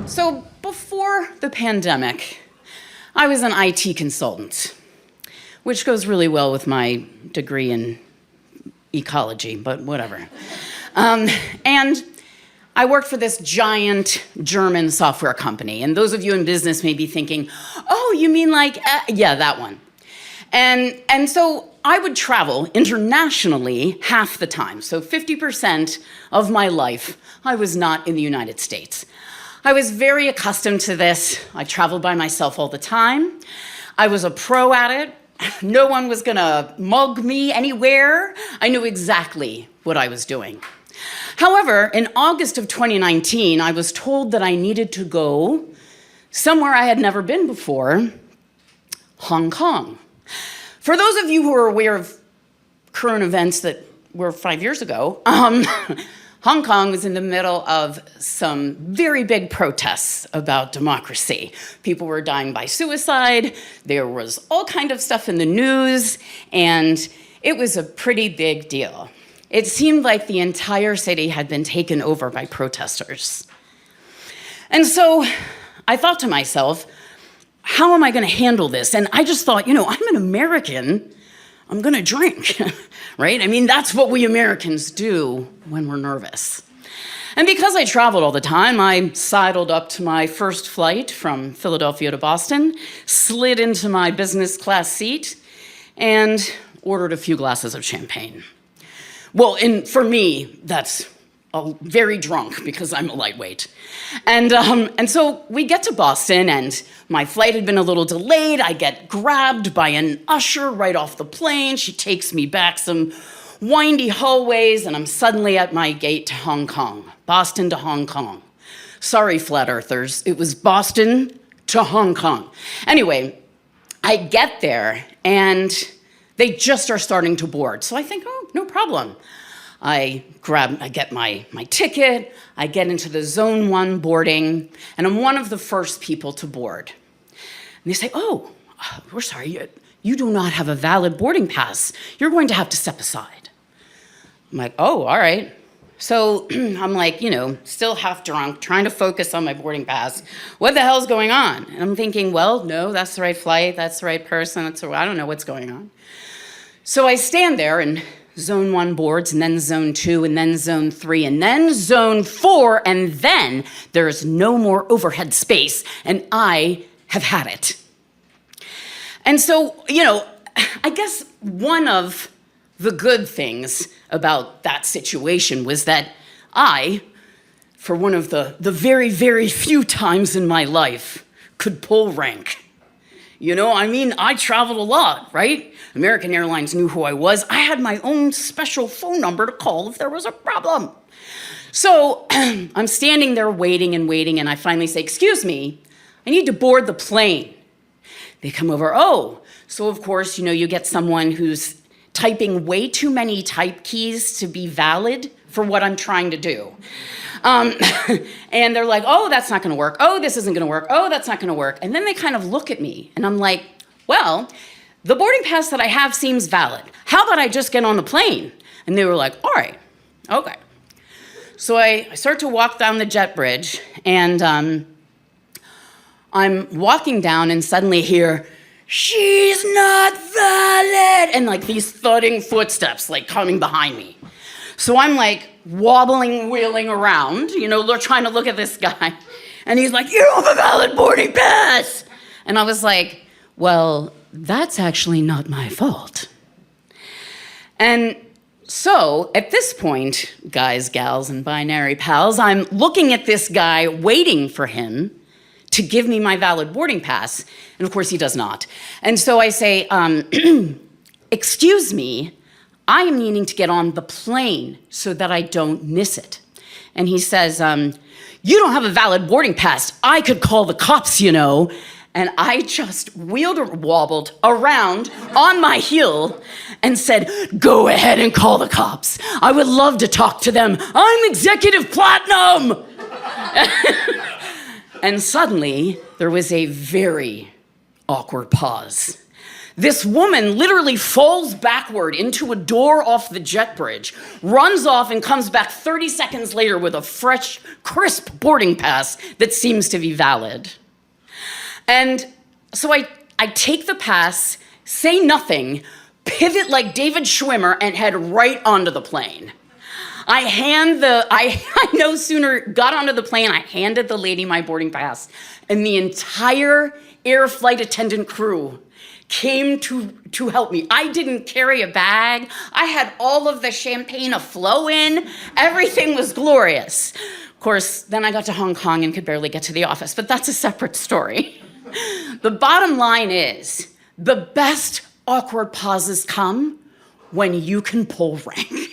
So before the pandemic, I was an IT consultant, which goes really well with my degree in ecology, but whatever. And I worked for this giant German software company. And those of you in business may be thinking, oh, you mean like, yeah, that one. And so I would travel internationally half the time. So 50% of my life, I was not in the United States. I was very accustomed to this. I traveled by myself all the time. I was a pro at it. No one was gonna mug me anywhere. I knew exactly what I was doing. However, in August of 2019, I was told that I needed to go somewhere I had never been before, Hong Kong. For those of you who are aware of current events that were 5 years ago, Hong Kong was in the middle of some very big protests about democracy. People were dying by suicide. There was all kind of stuff in the news, and it was a pretty big deal. It seemed like the entire city had been taken over by protesters. And so I thought to myself, how am I going to handle this? And I just thought, I'm an American. I'm gonna drink, right? I mean, that's what we Americans do when we're nervous. And because I traveled all the time, I sidled up to my first flight from Philadelphia to Boston, slid into my business class seat, and ordered a few glasses of champagne. Well, for me, that's very drunk because I'm a lightweight. And so we get to Boston, and my flight had been a little delayed. I get grabbed by an usher right off the plane. She takes me back some windy hallways, and I'm suddenly at my gate to Hong Kong, Boston to Hong Kong. Sorry, flat earthers, it was Boston to Hong Kong. Anyway, I get there, and they just are starting to board. So I think, oh, no problem. I get my ticket, I get into the Zone 1 boarding, and I'm one of the first people to board. And they say, oh, we're sorry, you do not have a valid boarding pass. You're going to have to step aside. I'm like, oh, all right. So I'm like, still half drunk, trying to focus on my boarding pass. What the hell's going on? And I'm thinking, well, no, that's the right flight, that's the right person, I don't know what's going on. So I stand there, and Zone 1 boards, and then Zone 2, and then Zone 3, and then Zone 4, and then there's no more overhead space, and I have had it. And so, I guess one of the good things about that situation was that I, for one of the very, very few times in my life, could pull rank. I traveled a lot, right? American Airlines knew who I was. I had my own special phone number to call if there was a problem. So I'm standing there waiting, and I finally say, excuse me, I need to board the plane. They come over, oh, so of course, you get someone who's typing way too many type keys to be valid for what I'm trying to do. And they're like, oh, that's not gonna work. Oh, this isn't gonna work. Oh, that's not gonna work. And then they kind of look at me, and I'm like, well, the boarding pass that I have seems valid. How about I just get on the plane? And they were like, all right, okay. So I start to walk down the jet bridge, and I'm walking down and suddenly hear, she's not valid, and like these thudding footsteps like coming behind me. So I'm like wobbling, wheeling around, trying to look at this guy. And he's like, you don't have a valid boarding pass. And I was like, well, that's actually not my fault. And so at this point, guys, gals, and binary pals, I'm looking at this guy, waiting for him to give me my valid boarding pass. And of course he does not. And so I say, excuse me, I am needing to get on the plane so that I don't miss it. And he says, you don't have a valid boarding pass. I could call the cops, And I just wobbled around on my heel and said, go ahead and call the cops. I would love to talk to them. I'm executive platinum. And suddenly there was a very awkward pause. This woman literally falls backward into a door off the jet bridge, runs off, and comes back 30 seconds later with a fresh, crisp boarding pass that seems to be valid. And so I take the pass, say nothing, pivot like David Schwimmer, and head right onto the plane. I no sooner got onto the plane, I handed the lady my boarding pass, and the entire air flight attendant crew came to help me. I didn't carry a bag. I had all of the champagne aflow in. Everything was glorious. Of course, then I got to Hong Kong and could barely get to the office, but that's a separate story. The bottom line is, the best awkward pauses come when you can pull rank.